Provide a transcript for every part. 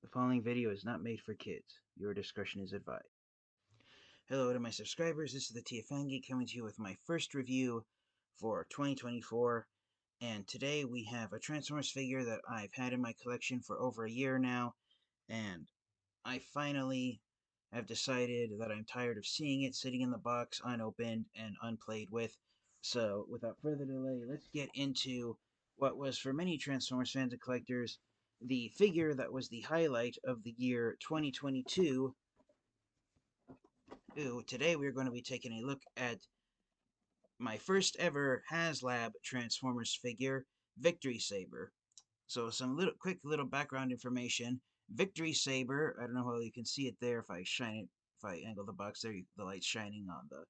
The following video is not made for kids. Your discretion is advised. Hello to my subscribers. This is the TFNG coming to you with my first review for 2024. And today we have a Transformers figure that I've had in my collection for over a year now. And I finally have decided that I'm tired of seeing it sitting in the box unopened and unplayed with. So without further delay, let's get into what was for many Transformers fans and collectors the figure that was the highlight of the year 2022. Today we're going to be taking a look at my first ever HasLab Transformers figure, Victory Saber. So some quick little background information. Victory Saber, I don't know how you can see it there if I shine it, if I angle the box there, the light's shining on the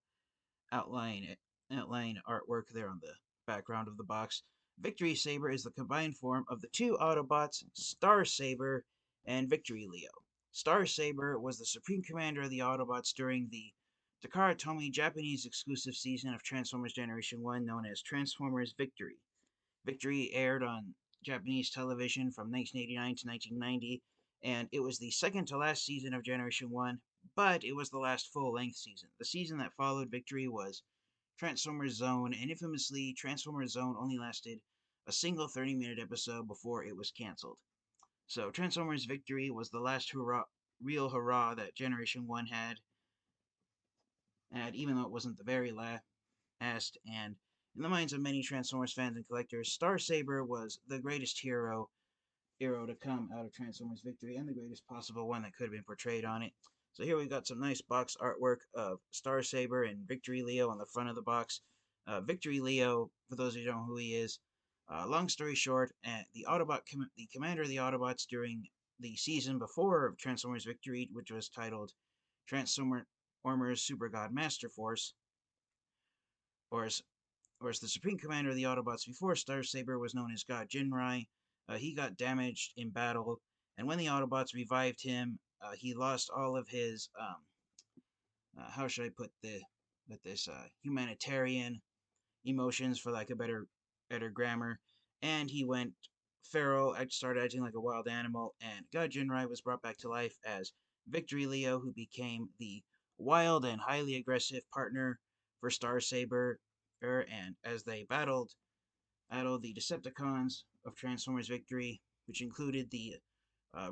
outline artwork there on the background of the box. Victory Saber is the combined form of the two Autobots, Star Saber and Victory Leo. Star Saber was the supreme commander of the Autobots during the Takara Tomy Japanese exclusive season of Transformers Generation 1 known as Transformers Victory. Victory aired on Japanese television from 1989 to 1990, and it was the second to last season of Generation 1, but it was the last full-length season. The season that followed Victory was Transformers Zone, and infamously, Transformers Zone only lasted a single 30-minute episode before it was cancelled. So Transformers Victory was the last real hurrah that Generation 1 had, even though it wasn't the very last, and in the minds of many Transformers fans and collectors, Star Saber was the greatest hero to come out of Transformers Victory, and the greatest possible one that could have been portrayed on it. So here we've got some nice box artwork of Star Saber and Victory Leo on the front of the box. Victory Leo, for those who don't know who he is, long story short, the commander of the Autobots during the season before Transformers Victory, which was titled Transformers Super God Master Force, or as the supreme commander of the Autobots before Star Saber was known as God Jinrai. He got damaged in battle, and when the Autobots revived him, he lost all of his how should I put this humanitarian emotions, for lack of better grammar, and he went feral, started acting like a wild animal, and God Jinrai was brought back to life as Victory Leo, who became the wild and highly aggressive partner for Star Saber, and as they battled the Decepticons of Transformers Victory, which included the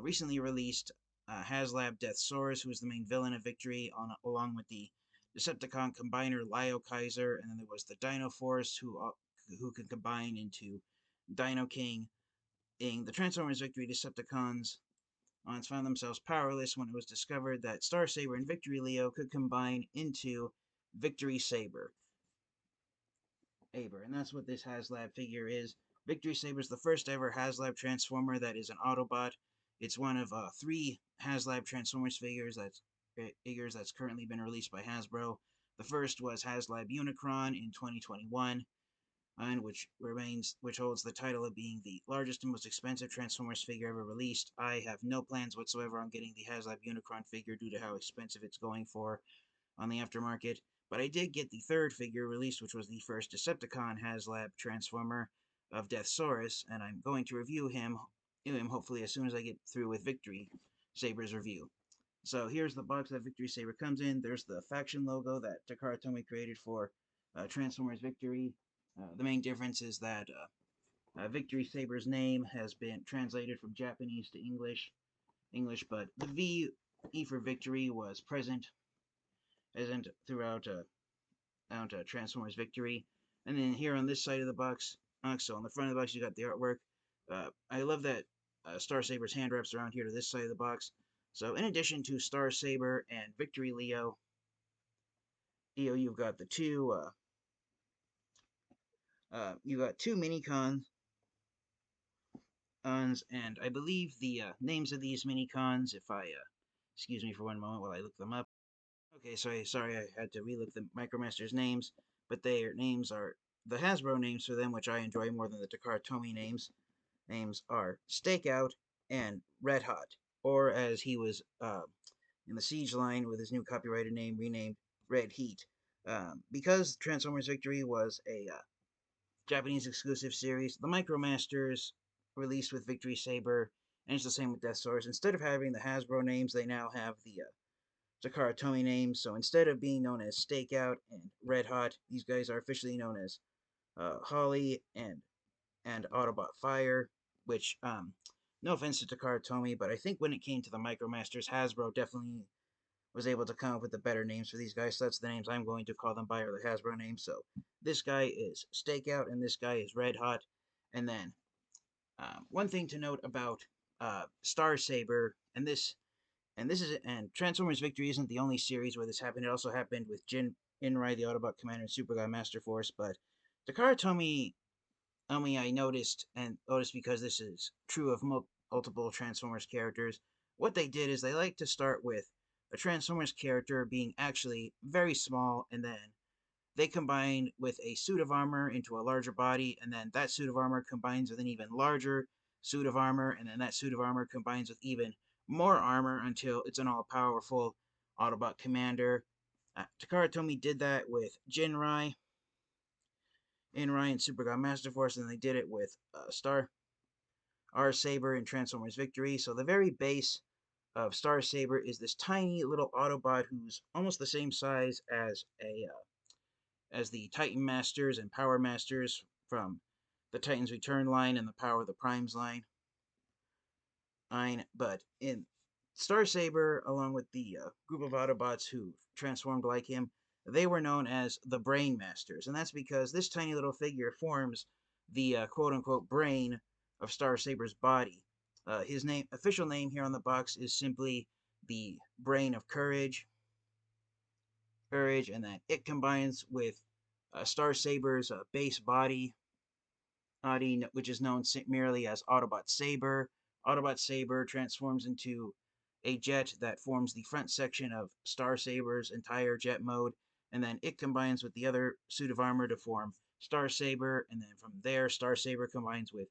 recently released HasLab Deathsaurus, who was the main villain of Victory, along with the Decepticon combiner Lio Kaiser, and then there was the Dino Force, who could combine into Dino King. In the Transformers Victory, Decepticons found themselves powerless when it was discovered that Star Saber and Victory Leo could combine into Victory Saber. And that's what this HasLab figure is. Victory Saber is the first ever HasLab Transformer that is an Autobot. It's one of three HasLab Transformers figures that's currently been released by Hasbro. The first was HasLab Unicron in 2021, and which holds the title of being the largest and most expensive Transformers figure ever released. I have no plans whatsoever on getting the HasLab Unicron figure due to how expensive it's going for on the aftermarket. But I did get the third figure released, which was the first Decepticon HasLab Transformer of Deathsaurus, and I'm going to review him hopefully as soon as I get through with Victory Saber's review. So here's the box that Victory Saber comes in. There's the faction logo that Takara Tomy created for Transformers Victory. The main difference is that Victory Saber's name has been translated from Japanese to English, but the V E for Victory was present throughout Transformers Victory. And then here on this side of the box, so on the front of the box, you got the artwork. I love that Star Saber's hand wraps around here to this side of the box. So in addition to Star Saber and Victory Leo, you've got the you got two mini cons, and I believe the names of these mini cons, if I excuse me for one moment while I look them up. Okay, sorry, I had to relook the Micromasters names, but their names are the Hasbro names for them, which I enjoy more than the Takara Tomy names. Names are Stakeout and Red Hot, or as he was in the Siege line with his new copyrighted name renamed Red Heat. Because Transformers Victory was a Japanese exclusive series, the Micromasters released with Victory Saber And it's the same with Deathsaurus. Instead of having the Hasbro names, they now have the Takara Tomy names. So instead of being known as Stakeout and Red Hot, these guys are officially known as Holly and Autobot Fire, which, no offense to Takara Tomy, but I think when it came to the Micromasters, Hasbro definitely was able to come up with the better names for these guys. So that's the names I'm going to call them by, or the Hasbro names. So this guy is Stakeout, and this guy is Red Hot. And then one thing to note about Star Saber, and Transformers Victory isn't the only series where this happened. It also happened with Jin Inrai, the Autobot Commander, and Super Guy Master Force. But Takara Tomy, I noticed because this is true of multiple Transformers characters. What they did is they like to start with a Transformers character being actually very small, and then they combine with a suit of armor into a larger body, and then that suit of armor combines with an even larger suit of armor, and then that suit of armor combines with even more armor until it's an all-powerful Autobot commander. Takara Tomy did that with Jinrai, Inrai, and Super God Master Force, and they did it with Star Saber and Transformers Victory. So the very base of Star Saber is this tiny little Autobot who's almost the same size as the Titan Masters and Power Masters from the Titans Return line and the Power of the Primes line. But in Star Saber, along with the group of Autobots who transformed like him, they were known as the Brainmasters, and that's because this tiny little figure forms the quote-unquote brain of Star Saber's body. His official name here on the box is simply the Brain of Courage, and that it combines with Star Saber's base body, which is known merely as Autobot Saber. Autobot Saber transforms into a jet that forms the front section of Star Saber's entire jet mode, and then it combines with the other suit of armor to form Star Saber, and then from there, Star Saber combines with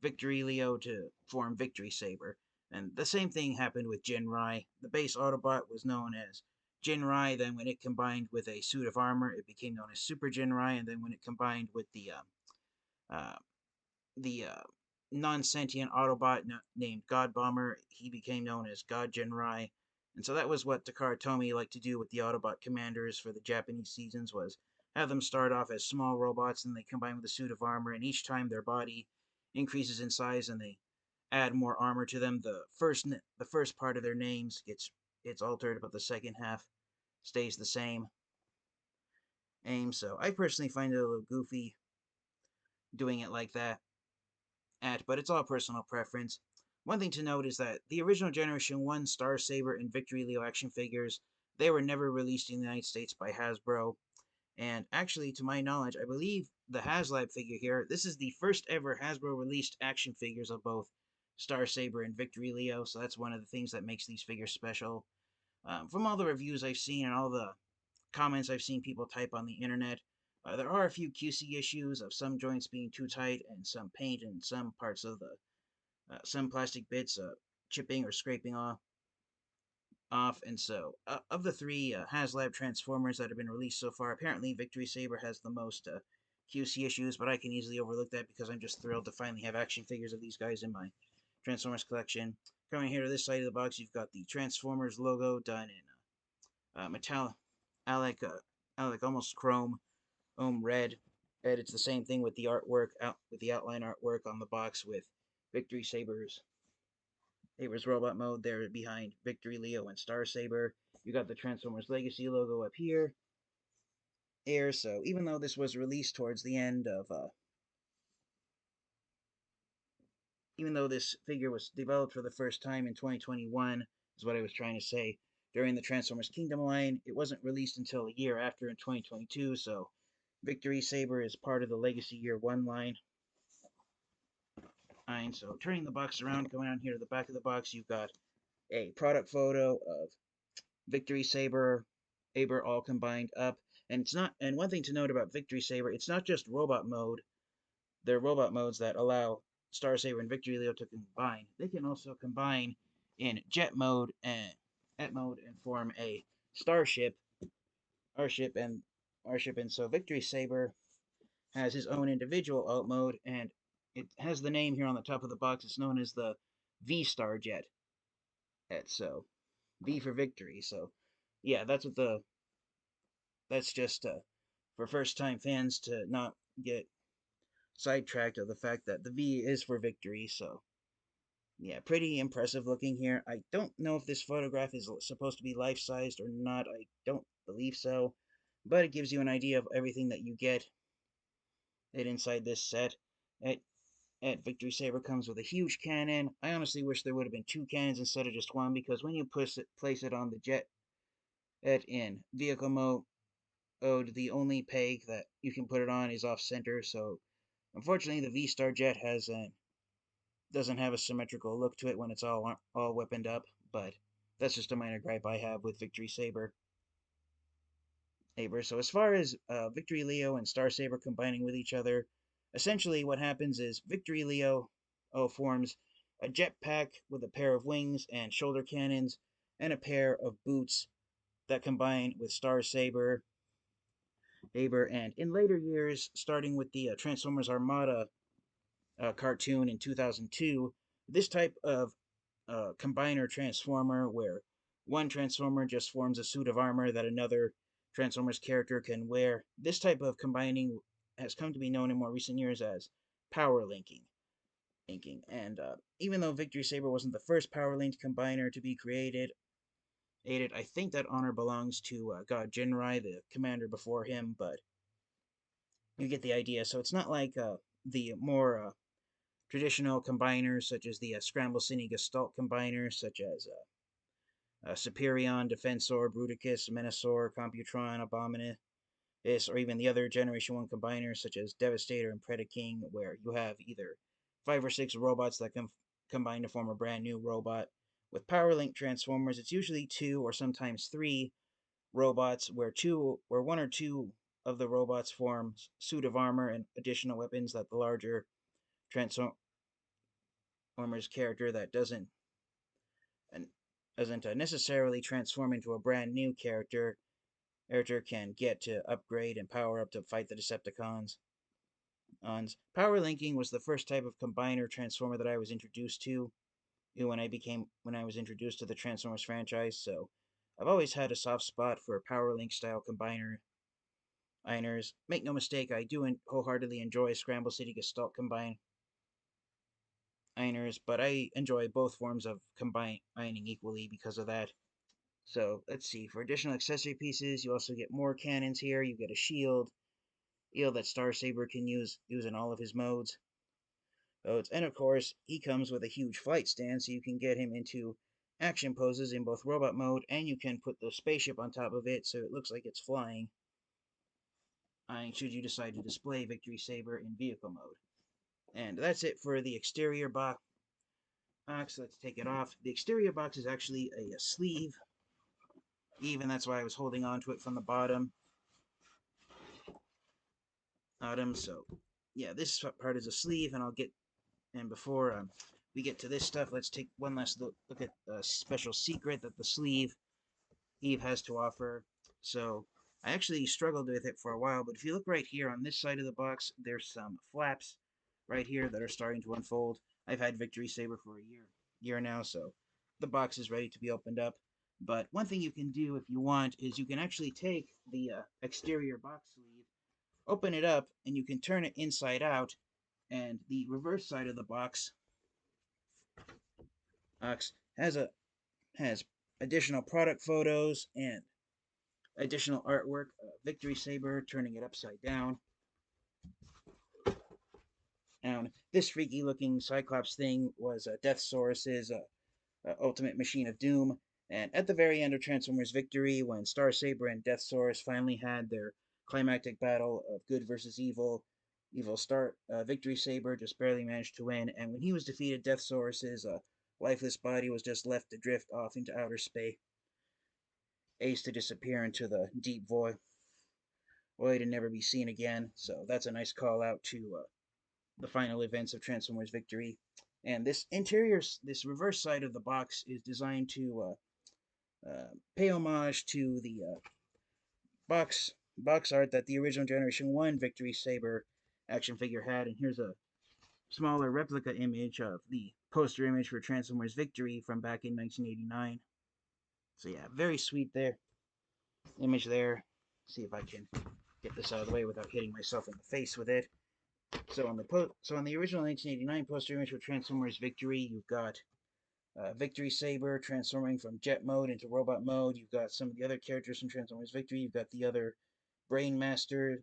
Victory Leo to form Victory Saber. And the same thing happened with Jinrai. The base Autobot was known as Jinrai, then when it combined with a suit of armor, it became known as Super Jinrai, and then when it combined with uh, the non-sentient Autobot named God Bomber, he became known as God Jinrai. And so that was what Takara Tomy liked to do with the Autobot commanders for the Japanese seasons, was have them start off as small robots, and they combine with a suit of armor, and each time their body increases in size and they add more armor to them, the first part of their names gets altered, but the second half stays the same. So I personally find it a little goofy doing it like that, but it's all personal preference. One thing to note is that the original Generation 1 Star Saber and Victory Leo action figures, they were never released in the United States by Hasbro. And actually, to my knowledge, I believe the HasLab figure here, this is the first ever Hasbro released action figures of both Star Saber and Victory Leo, so that's one of the things that makes these figures special. From all the reviews I've seen and all the comments I've seen people type on the internet, there are a few QC issues of some joints being too tight and some paint and some parts of some plastic bits chipping or scraping off. And so, of the three HasLab Transformers that have been released so far, apparently Victory Saber has the most QC issues, but I can easily overlook that because I'm just thrilled to finally have action figures of these guys in my Transformers collection. Coming here to this side of the box, you've got the Transformers logo done in metallic, almost chrome, red. And it's the same thing with the artwork, with the outline artwork on the box with Victory Saber's robot mode there behind Victory Leo and Star Saber. You got the Transformers Legacy logo up here. So even though this was released towards the end of, even though this figure was developed for the first time in 2021, is what I was trying to say, during the Transformers Kingdom line, it wasn't released until a year after in 2022, so Victory Saber is part of the Legacy Year 1 line. So turning the box around, going on here to the back of the box, you've got a product photo of Victory Saber, all combined up. And it's not. And one thing to note about Victory Saber, it's not just robot mode. There are robot modes that allow Star Saber and Victory Leo to combine. They can also combine in jet mode and form a starship, Starship and Starship. And so Victory Saber has his own individual alt mode, and it has the name here on the top of the box. It's known as the V-Star jet. So V for victory. So yeah, that's just for first time fans to not get sidetracked of the fact that the V is for victory. So yeah, pretty impressive looking here. I don't know if this photograph is supposed to be life-sized or not. I don't believe so, but it gives you an idea of everything that you get inside this set. At, at Victory Saber comes with a huge cannon. I honestly wish there would have been two cannons instead of just one, because when you place it on the jet in vehicle mode, the only peg that you can put it on is off center. So unfortunately, the V-Star jet doesn't have a symmetrical look to it when it's all weaponed up, but that's just a minor gripe I have with Victory Saber. So as far as Victory Leo and Star Saber combining with each other, essentially what happens is Victory Leo forms a jetpack with a pair of wings and shoulder cannons and a pair of boots that combine with Star Saber. And in later years, starting with the Transformers Armada cartoon in 2002, this type of combiner transformer where one transformer just forms a suit of armor that another Transformers character can wear. This type of combining has come to be known in more recent years as power linking. And even though Victory Saber wasn't the first power linked combiner to be created, I think that honor belongs to God Jinrai, the commander before him, but you get the idea. So it's not like the more traditional combiners, such as the Scramble Cine Gestalt combiners, such as Superion, Defensor, Bruticus, Menasor, Computron, Abominus, or even the other Generation 1 combiners, such as Devastator and Predaking, where you have either 5 or 6 robots that combine to form a brand new robot. With Power Link Transformers, it's usually 2 or sometimes 3 robots, where 1 or 2 of the robots form suit of armor and additional weapons that the larger Transformers character that doesn't necessarily transform into a brand new character can get to upgrade and power up to fight the Decepticons. Power linking was the first type of combiner transformer that I was introduced to when I was introduced to the Transformers franchise. So I've always had a soft spot for power link style combiners. Make no mistake, I do wholeheartedly enjoy Scramble City Gestalt combiners, but I enjoy both forms of combining equally because of that. So let's see. For additional accessory pieces, you also get more cannons here. You get a shield that Star Saber can use in all of his modes. And of course, he comes with a huge flight stand, so you can get him into action poses in both robot mode, and you can put the spaceship on top of it so it looks like it's flying. Should you decide to display Victory Saber in vehicle mode. And that's it for the exterior box. Let's take it off. The exterior box is actually a sleeve. Even that's why I was holding on to it from the bottom. So yeah, this part is a sleeve, and before we get to this stuff, let's take one last look at the special secret that the sleeve has to offer. So I actually struggled with it for a while, but if you look right here on this side of the box, there's some flaps right here that are starting to unfold. I've had Victory Saber for a year now, so the box is ready to be opened up. But one thing you can do if you want is you can actually take the exterior box sleeve, open it up, and you can turn it inside out, and the reverse side of the box has additional product photos and additional artwork. Victory Saber turning it upside down. And this freaky looking Cyclops thing was Deathsaurus's ultimate machine of doom. And at the very end of Transformers Victory, when Star Saber and Deathsaurus finally had their climactic battle of good versus evil, Victory Saber just barely managed to win. And when he was defeated, Deathsaurus's lifeless body was just left to drift off into outer space, to disappear into the deep void and never be seen again. So that's a nice call out to the final events of Transformers Victory. And this reverse side of the box is designed to pay homage to the box art that the original Generation 1 Victory Saber action figure had. And here's a smaller replica image of the poster image for Transformers Victory from back in 1989. So yeah, very sweet there. Image there. See if I can get this out of the way without hitting myself in the face with it. So on the original 1989 poster image for Transformers Victory, you've got Victory Saber transforming from jet mode into robot mode. You've got some of the other characters from Transformers Victory. You've got the other Brainmaster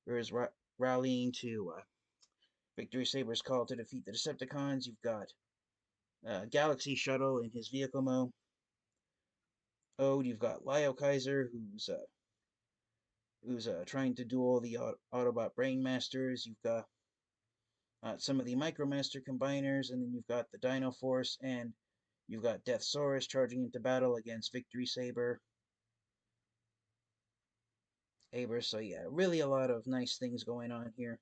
who is rallying to Victory Saber's call to defeat the Decepticons. You've got Galaxy Shuttle in his vehicle mode. You've got Leo Kaiser, who's trying to duel the Autobot Brainmasters. You've got some of the Micromaster combiners, and then you've got the Dino Force, and you've got Deathsaurus charging into battle against Victory Saber. So yeah, really a lot of nice things going on here.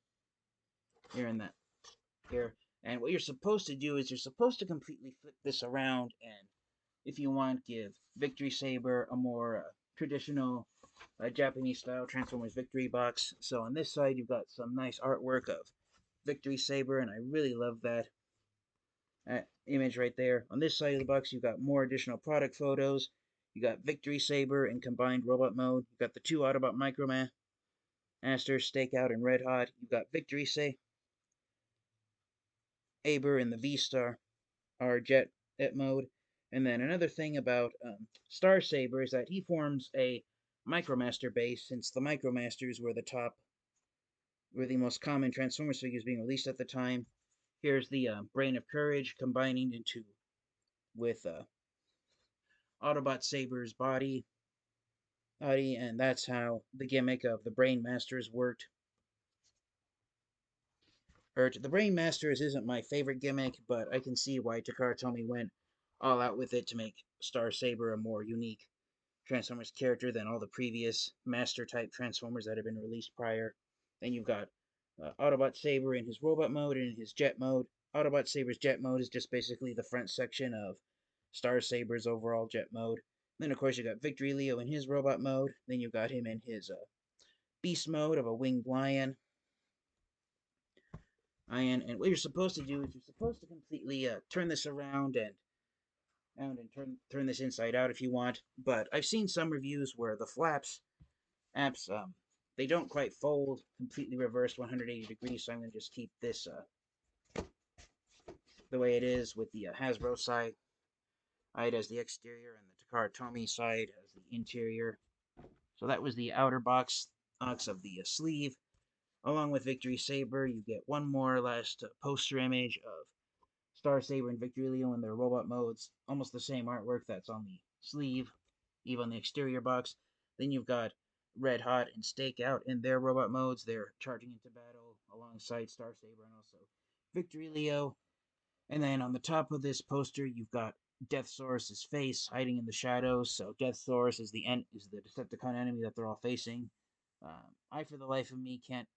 And what you're supposed to do is you're supposed to completely flip this around, and if you want, give Victory Saber a more traditional Japanese-style Transformers Victory box. So on this side, you've got some nice artwork of Victory Saber, and I really love that image right there. On this side of the box, you've got more additional product photos. You got Victory Saber in combined robot mode. You've got the two Autobot Micromaster, Stakeout, and Red Hot. You've got Victory Saber in the V-Star jet mode. And then another thing about Star Saber is that he forms a Micromaster base, since the Micromasters were the most common Transformers figures being released at the time. Here's the Brain of Courage combining with Autobot Saber's body, and that's how the gimmick of the Brainmasters worked. The Brainmasters isn't my favorite gimmick, but I can see why Takara Tomy went all out with it to make Star Saber a more unique Transformers character than all the previous Master-type Transformers that have been released prior. Then you've got Autobot Saber in his robot mode and in his jet mode. Autobot Saber's jet mode is just basically the front section of Star Saber's overall jet mode. Then, of course, you got Victory Leo in his robot mode. Then you got him in his beast mode of a winged lion. And what you're supposed to do is you're supposed to completely turn this around and turn this inside out if you want. But I've seen some reviews where the flaps they don't quite fold completely reversed 180 degrees, so I'm going to just keep this the way it is, with the Hasbro side as the exterior and the Takara Tomy side as the interior. So that was the outer box of the sleeve. Along with Victory Saber, you get one more last poster image of Star Saber and Victory Leo in their robot modes. Almost the same artwork that's on the sleeve, even on the exterior box. Then you've got Red Hot and Stakeout in their robot modes. They're charging into battle alongside Star Saber and also Victory Leo. And then on the top of this poster, you've got Deathsaurus' face hiding in the shadows. So Deathsaurus is the Decepticon enemy that they're all facing. I, for the life of me, can't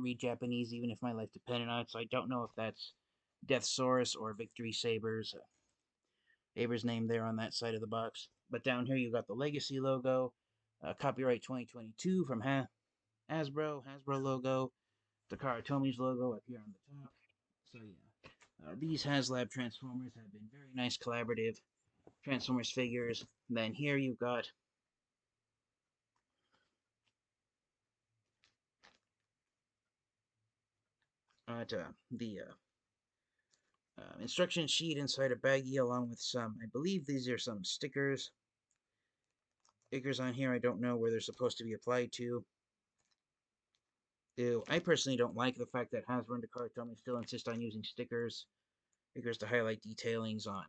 read Japanese, even if my life depended on it. So I don't know if that's Deathsaurus or Victory Saber's name there on that side of the box. But down here, you've got the Legacy logo, copyright 2022 from Hasbro logo, Takara Tomy's logo up here on the top. So yeah, these HasLab Transformers have been very nice collaborative Transformers figures. And then here you've got the instruction sheet inside a baggie, along with some, I believe these are some stickers on here. I don't know where they're supposed to be applied to. I personally don't like the fact that Hasbro and Takara Tomy still insist on using stickers to highlight detailings on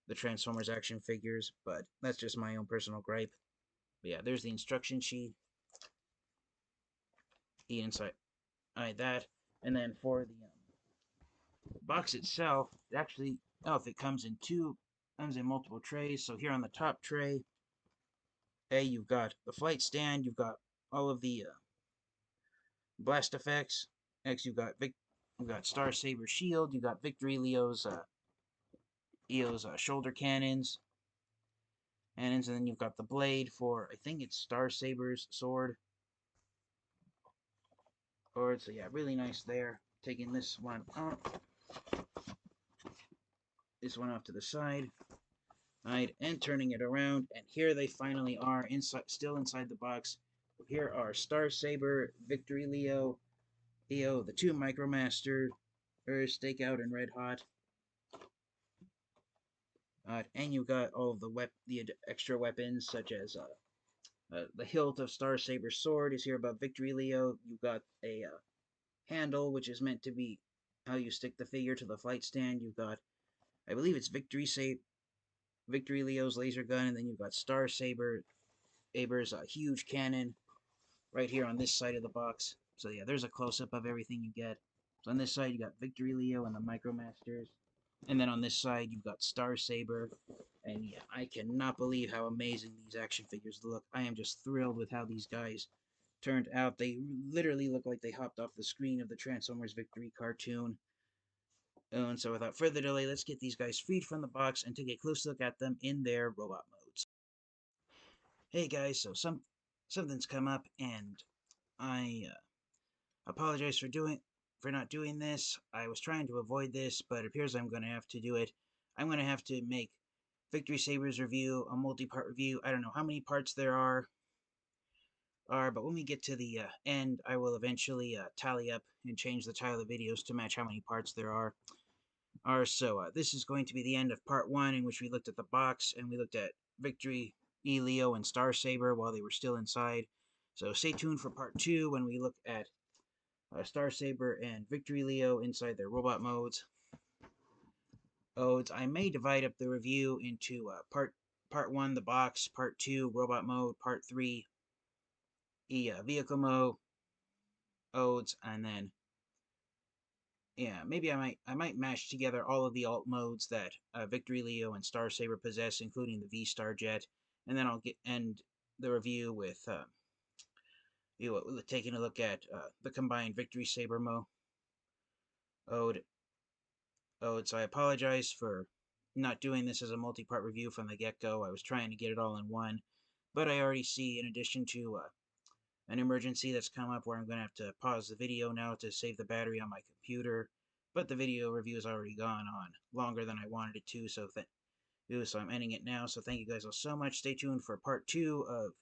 the Transformers action figures, but that's just my own personal gripe. But yeah, there's the instruction sheet. Inside that, and then for the box itself, it actually, if it comes in multiple trays. So here on the top tray, you've got the flight stand, you've got all of the blast effects. Next, you've got Star Saber shield, you've got Victory Leo's shoulder cannons, and then you've got the blade for, I think it's Star Saber's sword. So yeah, really nice there. Taking this one out. this one off to the side. Right, and turning it around, and here they finally are, inside, still inside the box. Here are Star Saber, Victory Leo, the two Micromaster, Stakeout and Red Hot. And you got all of the extra weapons, such as the hilt of Star Saber's sword is here above Victory Leo. You got a handle, which is meant to be how you stick the figure to the flight stand. You've got, I believe it's Victory Leo's laser gun, and then you've got Star Saber's huge cannon right here on this side of the box. So yeah, there's a close-up of everything you get. So on this side, you got Victory Leo and the Micromasters. And then on this side, you've got Star Saber. And yeah, I cannot believe how amazing these action figures look. I am just thrilled with how these guys turned out. They literally look like they hopped off the screen of the Transformers Victory cartoon. And so without further delay, let's get these guys freed from the box and take a close look at them in their robot modes. Hey guys, so something's come up, and I apologize for not doing this. I was trying to avoid this, but it appears I'm going to have to do it. I'm going to have to make Victory Saber's review a multi-part review. I don't know how many parts there are, but when we get to the end, I will eventually tally up and change the title of the videos to match how many parts there are. So this is going to be the end of part 1, in which we looked at the box and we looked at Victory Leo and Star Saber while they were still inside. So stay tuned for part 2 when we look at Star Saber and Victory Leo inside their robot modes. I may divide up the review into part 1, the box, part 2, robot mode, part 3, vehicle mode, and then yeah, maybe I might mash together all of the alt modes that Victory Leo and Star Saber possess, including the V-Star jet, and then I'll end the review with taking a look at the combined Victory Saber mode. So I apologize for not doing this as a multi-part review from the get-go. I was trying to get it all in one, but I already see, in addition to an emergency that's come up where I'm going to have to pause the video now to save the battery on my computer, but the video review has already gone on longer than I wanted it to, so I'm ending it now. So thank you guys all so much. Stay tuned for part 2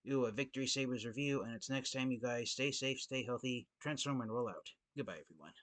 of Victory Saber's review, and it's next time, you guys. Stay safe, stay healthy, transform and roll out. Goodbye, everyone.